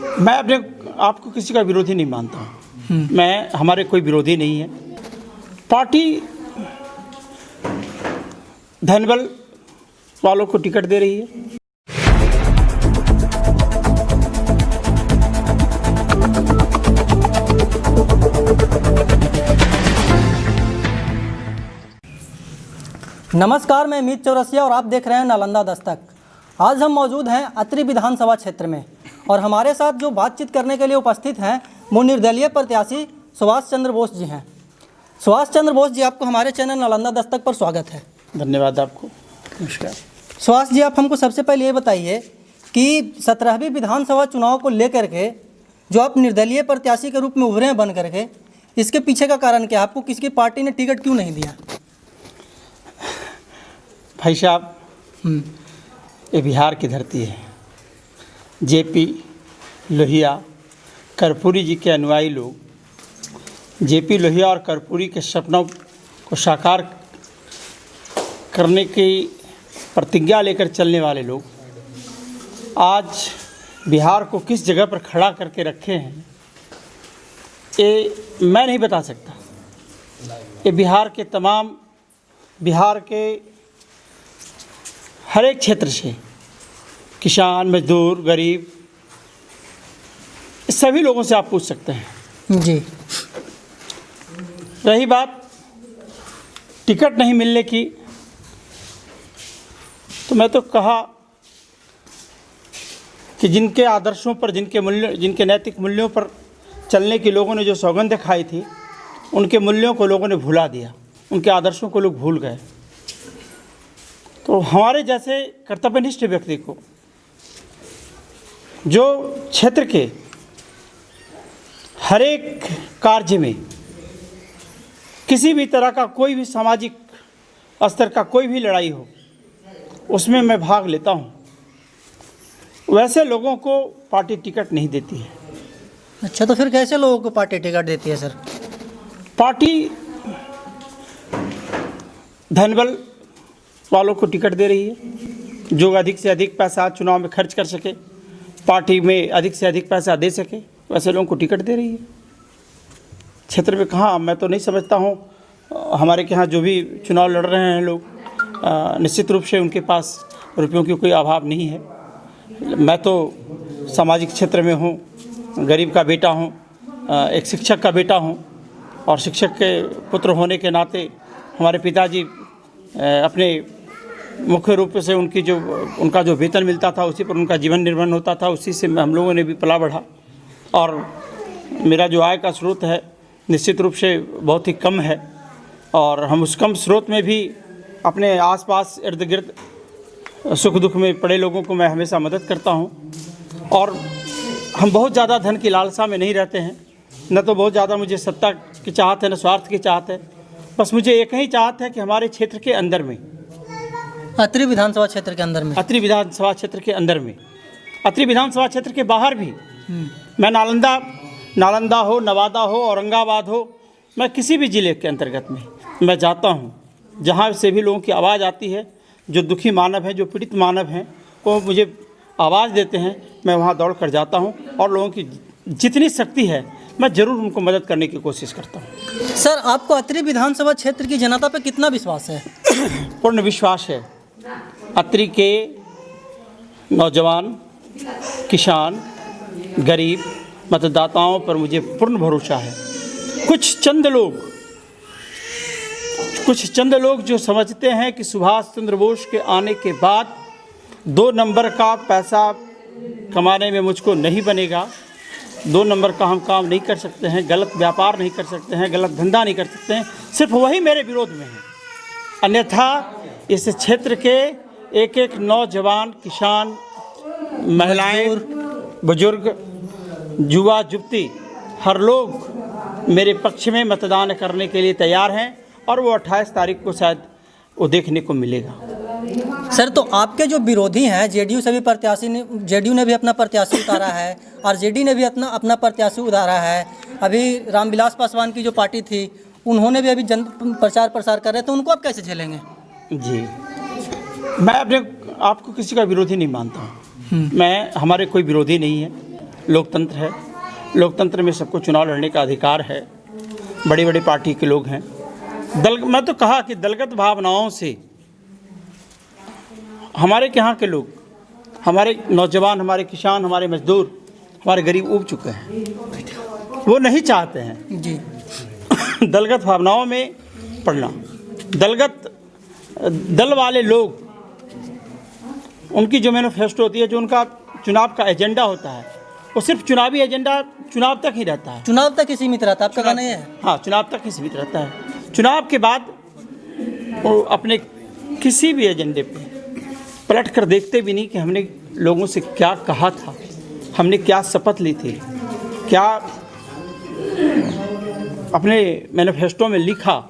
मैं अपने आपको किसी का विरोधी नहीं मानता हूँ। मैं हमारे कोई विरोधी नहीं है। पार्टी धनबल वालों को टिकट दे रही है। नमस्कार, मैं अमित चौरसिया और आप देख रहे हैं नालंदा दस्तक। आज हम मौजूद हैं अत्रि विधानसभा क्षेत्र में और हमारे साथ जो बातचीत करने के लिए उपस्थित हैं वो निर्दलीय प्रत्याशी सुभाष चंद्र बोस जी हैं। सुभाष चंद्र बोस जी, आपको हमारे चैनल नालंदा दस्तक पर स्वागत है। धन्यवाद आपको। नमस्कार। सुभाष जी, आप हमको सबसे पहले ये बताइए कि 17वीं विधानसभा चुनाव को लेकर के जो आप निर्दलीय प्रत्याशी के रूप में उभरे हैं बन करके, इसके पीछे का कारण क्या? आपको किसकी पार्टी ने टिकट क्यों नहीं दिया? भाई साहब, ये बिहार की धरती है। जेपी लोहिया, कर्पूरी जी के अनुयायी लोग जेपी लोहिया और कर्पूरी के सपनों को साकार करने की प्रतिज्ञा लेकर चलने वाले लोग आज बिहार को किस जगह पर खड़ा करके रखे हैं, ये मैं नहीं बता सकता। ये बिहार के हर एक क्षेत्र से किसान, मजदूर, गरीब, सभी लोगों से आप पूछ सकते हैं जी। रही बात टिकट नहीं मिलने की, तो मैं तो कहा कि जिनके आदर्शों पर, जिनके नैतिक मूल्यों पर चलने की लोगों ने जो सौगंध खाई थी, उनके मूल्यों को लोगों ने भुला दिया, उनके आदर्शों को लोग भूल गए। तो हमारे जैसे कर्तव्यनिष्ठ व्यक्ति को, जो क्षेत्र के हर एक कार्य में किसी भी तरह का कोई भी सामाजिक स्तर का कोई भी लड़ाई हो, उसमें मैं भाग लेता हूँ, वैसे लोगों को पार्टी टिकट नहीं देती है। अच्छा, तो फिर कैसे लोगों को पार्टी टिकट देती है सर? पार्टी धनबल वालों को टिकट दे रही है। जो अधिक से अधिक पैसा चुनाव में खर्च कर सके, पार्टी में अधिक से अधिक पैसा दे सके, वैसे लोगों को टिकट दे रही है। क्षेत्र में कहाँ, मैं तो नहीं समझता हूँ। हमारे के यहाँ जो भी चुनाव लड़ रहे हैं लोग, निश्चित रूप से उनके पास रुपयों की कोई अभाव नहीं है। मैं तो सामाजिक क्षेत्र में हूँ, गरीब का बेटा हूँ, एक शिक्षक का बेटा हूँ, और शिक्षक के पुत्र होने के नाते हमारे पिताजी अपने मुख्य रूप से उनका जो वेतन मिलता था, उसी पर उनका जीवन निर्भर होता था, उसी से हम लोगों ने भी पला बढ़ा। और मेरा जो आय का स्रोत है निश्चित रूप से बहुत ही कम है, और हम उस कम स्रोत में भी अपने आसपास इर्द गिर्द सुख दुख में पड़े लोगों को मैं हमेशा मदद करता हूँ। और हम बहुत ज़्यादा धन की लालसा में नहीं रहते हैं, न तो बहुत ज़्यादा मुझे सत्ता की चाहत है, न स्वार्थ की चाहत है। बस मुझे एक ही चाहत है कि हमारे क्षेत्र के अंदर में, अत्रि विधानसभा क्षेत्र के अंदर में, अत्रि विधानसभा क्षेत्र के अंदर में, अत्रि विधानसभा क्षेत्र के बाहर भी, मैं नालंदा हो, नवादा हो, औरंगाबाद हो, मैं किसी भी ज़िले के अंतर्गत में मैं जाता हूँ, जहाँ से भी लोगों की आवाज़ आती है, जो दुखी मानव हैं, जो पीड़ित मानव हैं, वो मुझे आवाज़ देते हैं, मैं वहाँ दौड़ कर जाता हूँ और लोगों की जितनी शक्ति है मैं ज़रूर उनको मदद करने की कोशिश करता हूँ। सर, आपको अत्रि विधानसभा क्षेत्र की जनता पर कितना विश्वास है? पूर्ण विश्वास है। अत्रि के नौजवान, किसान, गरीब मतदाताओं पर मुझे पूर्ण भरोसा है। कुछ चंद लोग जो समझते हैं कि सुभाष चंद्र बोस के आने के बाद 2 नंबर का पैसा कमाने में मुझको नहीं बनेगा, 2 नंबर का हम काम नहीं कर सकते हैं, गलत व्यापार नहीं कर सकते हैं, गलत धंधा नहीं कर सकते हैं, सिर्फ वही मेरे विरोध में है। अन्यथा इस क्षेत्र के एक एक नौजवान, किसान, महिलाएं, बुजुर्ग, युवा युवती, हर लोग मेरे पक्ष में मतदान करने के लिए तैयार हैं, और वो 28 तारीख को शायद वो देखने को मिलेगा। सर, तो आपके जो विरोधी हैं, जेडीयू ने भी अपना प्रत्याशी उतारा है, आरजेडी ने भी अपना प्रत्याशी उतारा है। अभी रामविलास पासवान की जो पार्टी थी, उन्होंने भी अभी प्रचार प्रसार कर रहे थे, उनको आप कैसे झेलेंगे? जी, मैं अपने आपको किसी का विरोधी नहीं मानता हूँ। मैं हमारे कोई विरोधी नहीं है। लोकतंत्र है, लोकतंत्र में सबको चुनाव लड़ने का अधिकार है। बड़ी बड़ी पार्टी के लोग हैं। मैं तो कहा कि दलगत भावनाओं से हमारे यहाँ के लोग, हमारे नौजवान, हमारे किसान, हमारे मजदूर, हमारे गरीब ऊब चुके हैं। वो नहीं चाहते हैं जी दलगत भावनाओं में पड़ना। दल वाले लोग, उनकी जो मैनिफेस्टो होती है, जो उनका चुनाव का एजेंडा होता है, वो सिर्फ चुनावी एजेंडा चुनाव तक ही रहता है। चुनाव तक ही सीमित रहता है, आपका कहना ये है? हाँ, चुनाव तक ही सीमित रहता है। चुनाव के बाद वो अपने किसी भी एजेंडे पे पलट कर देखते भी नहीं कि हमने लोगों से क्या कहा था, हमने क्या शपथ ली थी, क्या अपने मैनिफेस्टो में लिखा,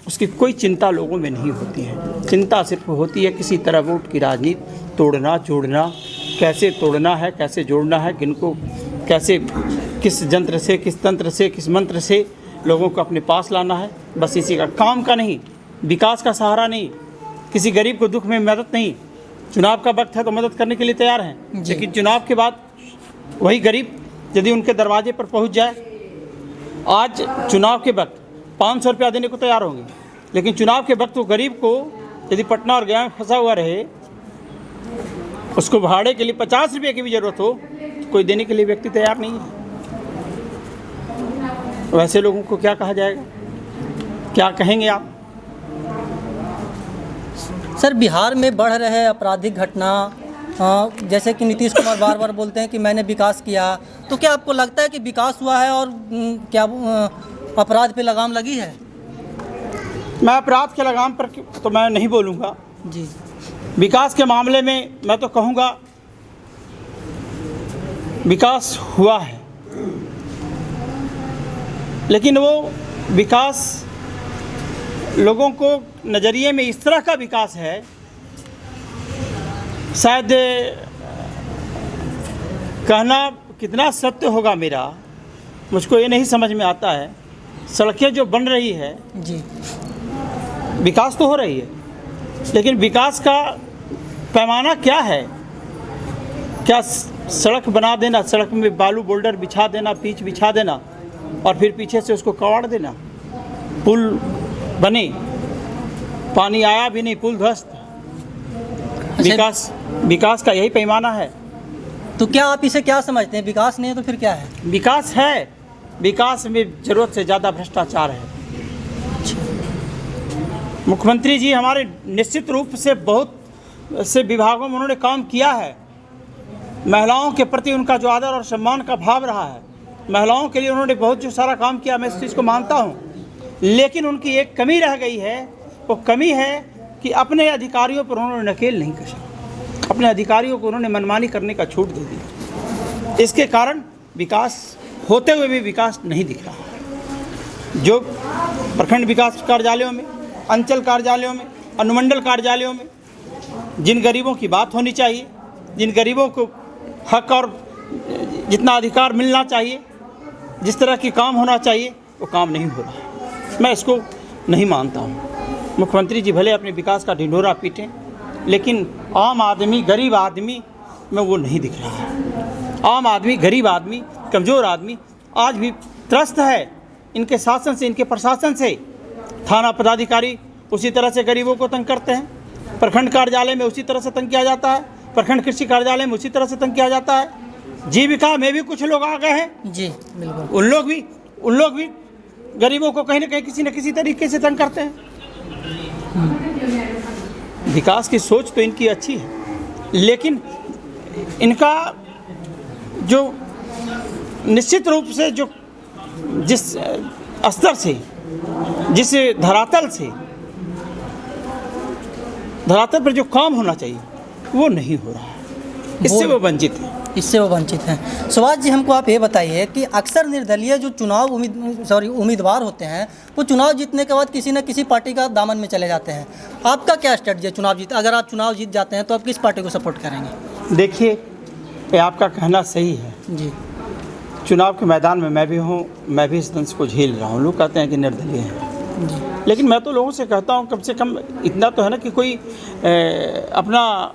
उसकी कोई चिंता लोगों में नहीं होती है। चिंता सिर्फ होती है किसी तरह वोट की राजनीति, तोड़ना जोड़ना, कैसे तोड़ना है, कैसे जोड़ना है, किनको कैसे, किस यंत्र से, किस तंत्र से, किस मंत्र से लोगों को अपने पास लाना है। बस इसी का काम का नहीं, विकास का सहारा नहीं, किसी गरीब को दुख में मदद नहीं। चुनाव का वक्त है तो मदद करने के लिए तैयार हैं, लेकिन चुनाव के बाद वही गरीब यदि उनके दरवाजे पर पहुंच जाए, आज चुनाव के वक्त 500 रुपया देने को तैयार होंगे, लेकिन चुनाव के वक्त वो गरीब को यदि पटना और गया में फंसा हुआ रहे, उसको भाड़े के लिए 50 रुपये की भी ज़रूरत हो, तो कोई देने के लिए व्यक्ति तैयार नहीं है। वैसे लोगों को क्या कहा जाएगा, क्या कहेंगे आप? सर, बिहार में बढ़ रहे आपराधिक घटना, जैसे कि नीतीश कुमार बार बार बोलते हैं कि मैंने विकास किया, तो क्या आपको लगता है कि विकास हुआ है और क्या अपराध पे लगाम लगी है? मैं अपराध के लगाम पर तो मैं नहीं बोलूँगा जी। विकास के मामले में मैं तो कहूँगा विकास हुआ है, लेकिन वो विकास लोगों को नज़रिए में इस तरह का विकास है, शायद कहना कितना सत्य होगा मेरा, मुझको ये नहीं समझ में आता है। सड़कें जो बन रही है जी, विकास तो हो रही है, लेकिन विकास का पैमाना क्या है? क्या सड़क बना देना, सड़क में बालू बोल्डर बिछा देना, पिच बिछा देना और फिर पीछे से उसको कवाड़ देना? पुल बने, पानी आया भी नहीं, पुल ध्वस्त। विकास का यही पैमाना है। तो क्या आप इसे क्या समझते हैं? विकास नहीं है तो फिर क्या है? विकास है, विकास में ज़रूरत से ज़्यादा भ्रष्टाचार है। मुख्यमंत्री जी हमारे निश्चित रूप से बहुत से विभागों में उन्होंने काम किया है। महिलाओं के प्रति उनका जो आदर और सम्मान का भाव रहा है, महिलाओं के लिए उन्होंने बहुत जो सारा काम किया, मैं इस चीज़ को मानता हूँ। लेकिन उनकी एक कमी रह गई है, वो कमी है कि अपने अधिकारियों पर उन्होंने नकेल नहीं कसा, अपने अधिकारियों को उन्होंने मनमानी करने का छूट दे दी। इसके कारण विकास होते हुए भी विकास नहीं दिख रहा। जो प्रखंड विकास कार्यालयों में, अंचल कार्यालयों में, अनुमंडल कार्यालयों में जिन गरीबों की बात होनी चाहिए, जिन गरीबों को हक और जितना अधिकार मिलना चाहिए, जिस तरह की काम होना चाहिए, वो काम नहीं हो रहा। मैं इसको नहीं मानता हूँ। मुख्यमंत्री जी भले अपने विकास का ढिंढोरा पीटें, लेकिन आम आदमी, गरीब आदमी में वो नहीं दिख रहा है। आम आदमी, गरीब आदमी, कमज़ोर आदमी आज भी त्रस्त है इनके शासन से, इनके प्रशासन से। थाना पदाधिकारी उसी तरह से गरीबों को तंग करते हैं, प्रखंड कार्यालय में उसी तरह से तंग किया जाता है, प्रखंड कृषि कार्यालय में उसी तरह से तंग किया जाता है। जीविका में भी कुछ लोग आ गए हैं जी, बिल्कुल। उन लोग भी गरीबों को कहीं ना कहीं किसी न किसी तरीके से तंग करते हैं। विकास की सोच तो इनकी अच्छी है, लेकिन इनका जो निश्चित रूप से जो जिस स्तर से, जिस धरातल पर जो काम होना चाहिए वो नहीं हो रहा है। इससे वो वंचित हैं। सुभाष जी, हमको आप ये बताइए कि अक्सर निर्दलीय जो चुनाव उम्मीदवार होते हैं, वो चुनाव जीतने के बाद किसी न किसी पार्टी का दामन में चले जाते हैं। आपका क्या स्ट्रेटजी है अगर आप चुनाव जीत जाते हैं तो आप किस पार्टी को सपोर्ट करेंगे? देखिए, ये आपका कहना सही है जी। चुनाव के मैदान में मैं भी हूँ, मैं भी इस दंश को झेल रहा हूँ। लोग कहते हैं कि निर्दलीय हैं जी, लेकिन मैं तो लोगों से कहता हूँ कम से कम इतना तो है ना कि कोई अपना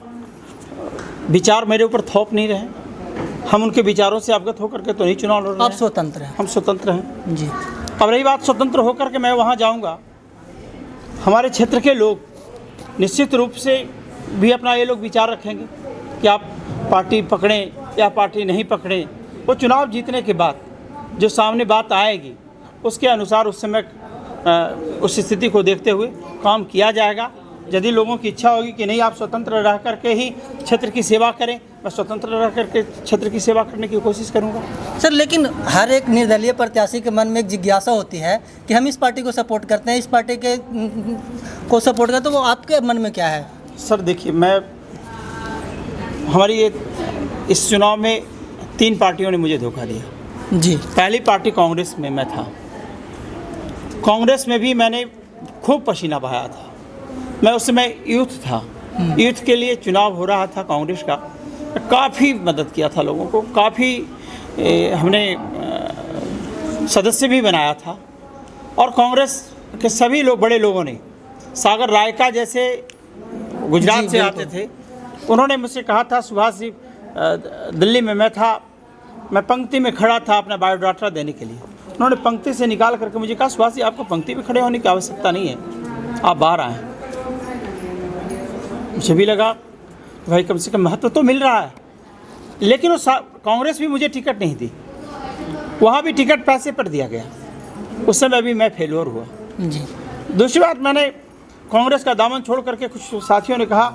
विचार मेरे ऊपर थोप नहीं रहे। हम उनके विचारों से अवगत होकर के तो नहीं चुनाव लड़ रहे आप हैं। स्वतंत्र हैं। हम स्वतंत्र हैं। जी। अब रही बात स्वतंत्र होकर के मैं वहाँ जाऊँगा, हमारे क्षेत्र के लोग निश्चित रूप से भी अपना ये लोग विचार रखेंगे कि आप पार्टी पकड़ें या पार्टी नहीं पकड़ें। वो चुनाव जीतने के बाद जो सामने बात आएगी उसके अनुसार उस समय उस स्थिति को देखते हुए काम किया जाएगा। यदि लोगों की इच्छा होगी कि नहीं आप स्वतंत्र रह करके ही क्षेत्र की सेवा करें, मैं स्वतंत्र रह करके क्षेत्र की सेवा करने की कोशिश करूंगा। सर, लेकिन हर एक निर्दलीय प्रत्याशी के मन में एक जिज्ञासा होती है कि हम इस पार्टी को सपोर्ट करते हैं, इस पार्टी के को सपोर्ट करते हैं, तो वो आपके मन में क्या है? सर देखिए, हमारी ये इस चुनाव में 3 पार्टियों ने मुझे धोखा दिया। जी। पहली पार्टी कांग्रेस में मैं था। कांग्रेस में भी मैंने खूब पसीना बहाया था। मैं उस समय यूथ था। यूथ के लिए चुनाव हो रहा था कांग्रेस का। काफ़ी मदद किया था लोगों को, काफ़ी हमने सदस्य भी बनाया था। और कांग्रेस के सभी लोग, बड़े लोगों ने, सागर रायका जैसे गुजरात से आते थे, उन्होंने मुझसे कहा था, सुभाष जी दिल्ली में मैं था, मैं पंक्ति में खड़ा था अपना बायोडाटा देने के लिए। उन्होंने पंक्ति से निकाल करके मुझे कहा, सुभाष जी आपको पंक्ति में खड़े होने की आवश्यकता नहीं है, आप बाहर आएँ। मुझे भी लगा भाई कम से कम महत्व तो मिल रहा है। लेकिन कांग्रेस भी मुझे टिकट नहीं दी, वहाँ भी टिकट पैसे पर दिया गया। उस समय भी मैं फेल्योर हुआ। जी। दूसरी बात, मैंने कांग्रेस का दामन छोड़ करके कुछ साथियों ने कहा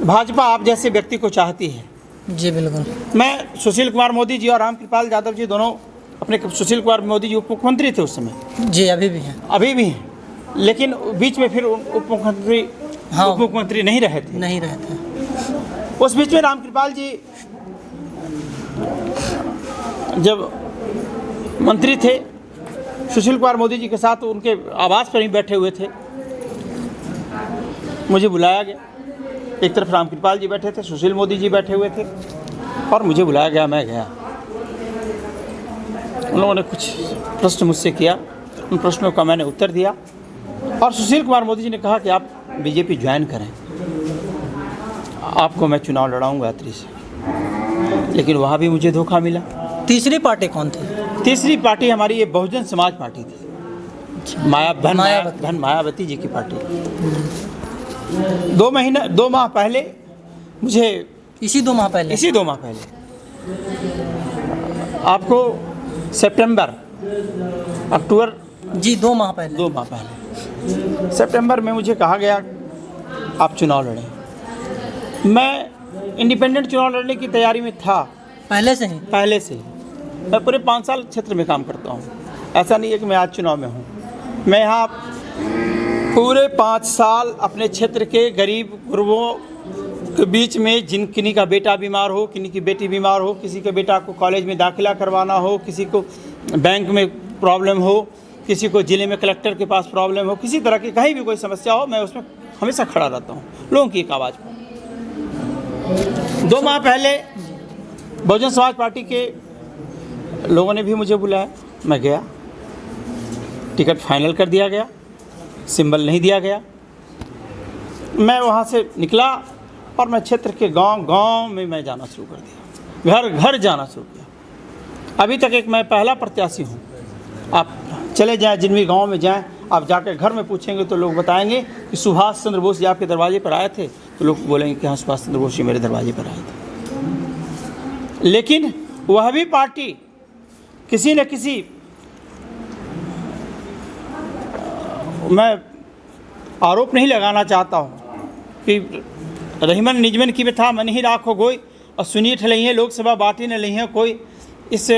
भाजपा आप जैसे व्यक्ति को चाहती है। जी बिल्कुल। मैं सुशील कुमार मोदी जी और रामकृपाल यादव जी दोनों अपने, सुशील कुमार मोदी जी उप मुख्यमंत्री थे उस समय। जी, अभी भी हैं। अभी भी हैं, लेकिन बीच में फिर उप मुख्यमंत्री उप मुख्यमंत्री नहीं रहे थे। नहीं रहते। उस बीच में रामकृपाल जी जब मंत्री थे, सुशील कुमार मोदी जी के साथ उनके आवास पर ही बैठे हुए थे, मुझे बुलाया गया। एक तरफ रामकृपाल जी बैठे थे, सुशील मोदी जी बैठे हुए थे, और मुझे बुलाया गया। मैं गया। उन लोगों ने कुछ प्रश्न मुझसे किया, उन प्रश्नों का मैंने उत्तर दिया, और सुशील कुमार मोदी जी ने कहा कि आप बीजेपी ज्वाइन करें, आपको मैं चुनाव लड़ाऊंगा अत्री से। लेकिन वहाँ भी मुझे धोखा मिला। तीसरी पार्टी कौन थी? तीसरी पार्टी हमारी ये बहुजन समाज पार्टी थी, मायावती जी की पार्टी। 2 माह पहले मुझे, इसी 2 माह पहले आपको सितंबर अक्टूबर, जी 2 माह पहले, 2 माह पहले सितंबर में मुझे कहा गया आप चुनाव लड़ें। मैं इंडिपेंडेंट चुनाव लड़ने की तैयारी में था पहले से ही। मैं पूरे 5 साल क्षेत्र में काम करता हूँ। ऐसा नहीं है कि मैं आज चुनाव में हूँ। मैं यहाँ पूरे 5 साल अपने क्षेत्र के गरीब गुरबों के बीच में, किन्हीं का बेटा बीमार हो, किन्हीं की बेटी बीमार हो, किसी के बेटा को कॉलेज में दाखिला करवाना हो, किसी को बैंक में प्रॉब्लम हो, किसी को ज़िले में कलेक्टर के पास प्रॉब्लम हो, किसी तरह की कहीं भी कोई समस्या हो, मैं उसमें हमेशा खड़ा रहता हूँ लोगों की एक आवाज़ पर। 2 माह पहले बहुजन समाज पार्टी के लोगों ने भी मुझे बुलाया। मैं गया, टिकट फाइनल कर दिया गया, सिंबल नहीं दिया गया। मैं वहाँ से निकला और मैं क्षेत्र के गांव में मैं जाना शुरू कर दिया, घर घर जाना शुरू किया। अभी तक एक मैं पहला प्रत्याशी हूँ। आप चले जाएं, जिन भी गाँव में जाएं, आप जाकर घर में पूछेंगे तो लोग बताएंगे कि सुभाष चंद्र बोस जी आपके दरवाजे पर आए थे, तो लोग बोलेंगे कि हाँ सुभाष चंद्र बोस जी मेरे दरवाजे पर आए थे। लेकिन वह भी पार्टी किसी न किसी, मैं आरोप नहीं लगाना चाहता हूँ कि रहीमन निजमन की था मन ही राखो गोई, और सुनिए ठलही लोकसभा बाटी न लही कोई। इससे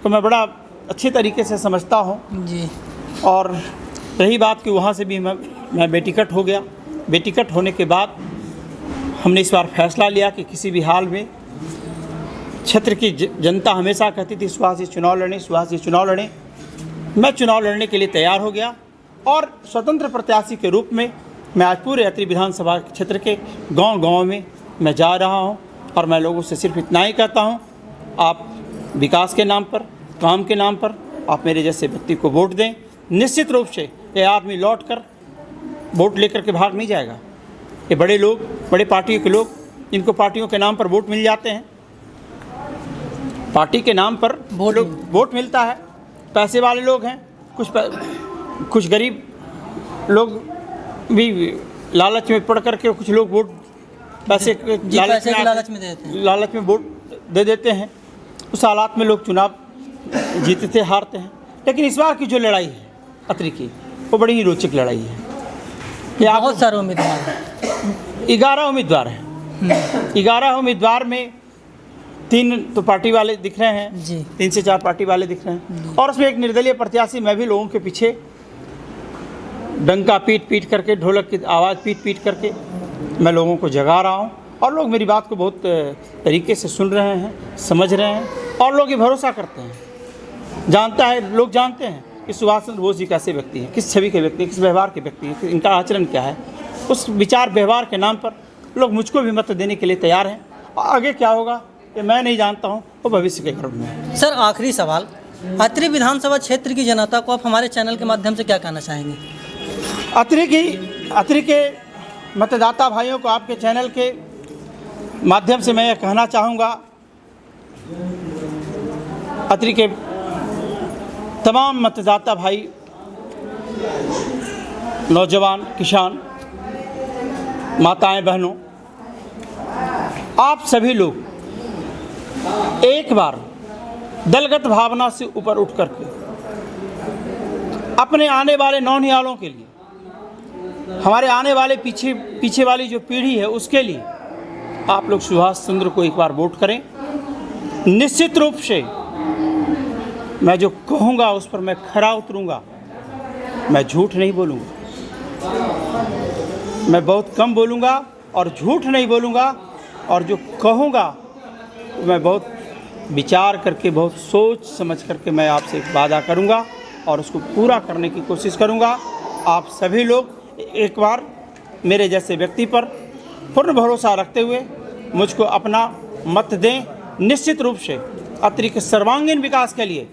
तो मैं बड़ा अच्छे तरीके से समझता हूँ जी। और रही बात कि वहाँ से भी मैं बेटिकट हो गया। बेटिकट होने के बाद हमने इस बार फैसला लिया कि किसी भी हाल में, क्षेत्र की जनता हमेशा कहती थी सुभाष जी चुनाव लड़ें, सुभाष जी चुनाव लड़ें। मैं चुनाव लड़ने के लिए तैयार हो गया और स्वतंत्र प्रत्याशी के रूप में मैं आज पूरे अत्रि विधानसभा क्षेत्र के गांव में मैं जा रहा हूं। और मैं लोगों से सिर्फ इतना ही कहता हूं, आप विकास के नाम पर, काम के नाम पर आप मेरे जैसे व्यक्ति को वोट दें। निश्चित रूप से ये आदमी लौट कर वोट लेकर के भाग नहीं जाएगा। ये बड़े लोग, बड़े पार्टियों के लोग, इनको पार्टियों के नाम पर वोट मिल जाते हैं, पार्टी के नाम पर वोट वोट मिलता है। पैसे वाले लोग हैं, कुछ गरीब लोग भी लालच में पड़ करके, कुछ लोग वोट पैसे के लालच में देते हैं, लालच में वोट दे देते हैं। उस हालात में लोग चुनाव जीतते हारते हैं। लेकिन इस बार की जो लड़ाई है अतरी की, वो बड़ी ही रोचक लड़ाई है। बहुत सारे उम्मीदवार हैं, 11 उम्मीदवार हैं। 11 उम्मीदवार में 3 तो पार्टी वाले दिख रहे हैं जी, 3 से 4 पार्टी वाले दिख रहे हैं, और उसमें एक निर्दलीय प्रत्याशी। मैं भी लोगों के पीछे डंका पीट करके, ढोलक की आवाज़ पीट करके मैं लोगों को जगा रहा हूँ, और लोग मेरी बात को बहुत तरीके से सुन रहे हैं, समझ रहे हैं, और लोग ये भरोसा करते हैं। लोग जानते हैं कि सुभाष चंद्र बोस जी कैसे व्यक्ति हैं, किस छवि के व्यक्ति हैं, किस व्यवहार के व्यक्ति हैं, इनका आचरण क्या है। उस विचार व्यवहार के नाम पर लोग मुझको भी मत देने के लिए तैयार हैं, और आगे क्या होगा ये मैं नहीं जानता हूँ, वो भविष्य के गर्भ में है। सर आखिरी सवाल, अतरी विधानसभा क्षेत्र की जनता को आप हमारे चैनल के माध्यम से क्या कहना चाहेंगे? अतरी के मतदाता भाइयों को आपके चैनल के माध्यम से मैं यह कहना चाहूँगा, अतरी के तमाम मतदाता भाई, नौजवान, किसान, माताएं, बहनों, आप सभी लोग एक बार दलगत भावना से ऊपर उठ करके अपने आने वाले नौनिहालों के लिए, हमारे आने वाले पीछे वाली जो पीढ़ी है उसके लिए आप लोग सुभाष चंद्र को एक बार वोट करें। निश्चित रूप से मैं जो कहूँगा उस पर मैं खरा उतरूँगा, मैं झूठ नहीं बोलूँगा, मैं बहुत कम बोलूँगा और झूठ नहीं बोलूँगा, और जो कहूँगा मैं बहुत विचार करके, बहुत सोच समझ करके मैं आपसे एक वादा करूँगा और उसको पूरा करने की कोशिश करूँगा। आप सभी लोग एक बार मेरे जैसे व्यक्ति पर पूर्ण भरोसा रखते हुए मुझको अपना मत दें। निश्चित रूप से अतरी के सर्वांगीण विकास के लिए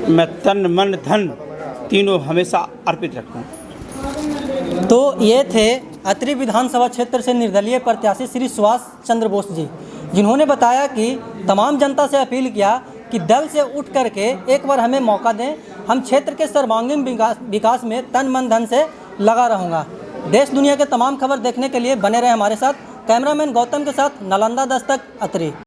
मैं तन मन धन तीनों हमेशा अर्पित रखूँ। तो ये थे अतरी विधानसभा क्षेत्र से निर्दलीय प्रत्याशी श्री सुभाष चंद्र बोस जी, जिन्होंने बताया कि तमाम जनता से अपील किया कि दल से उठ करके एक बार हमें मौका दें, हम क्षेत्र के सर्वांगीण विकास में तन मन धन से लगा रहूँगा। देश दुनिया के तमाम खबर देखने के लिए बने रहे हमारे साथ। कैमरामैन गौतम के साथ नालंदा दस्तक, अतरी।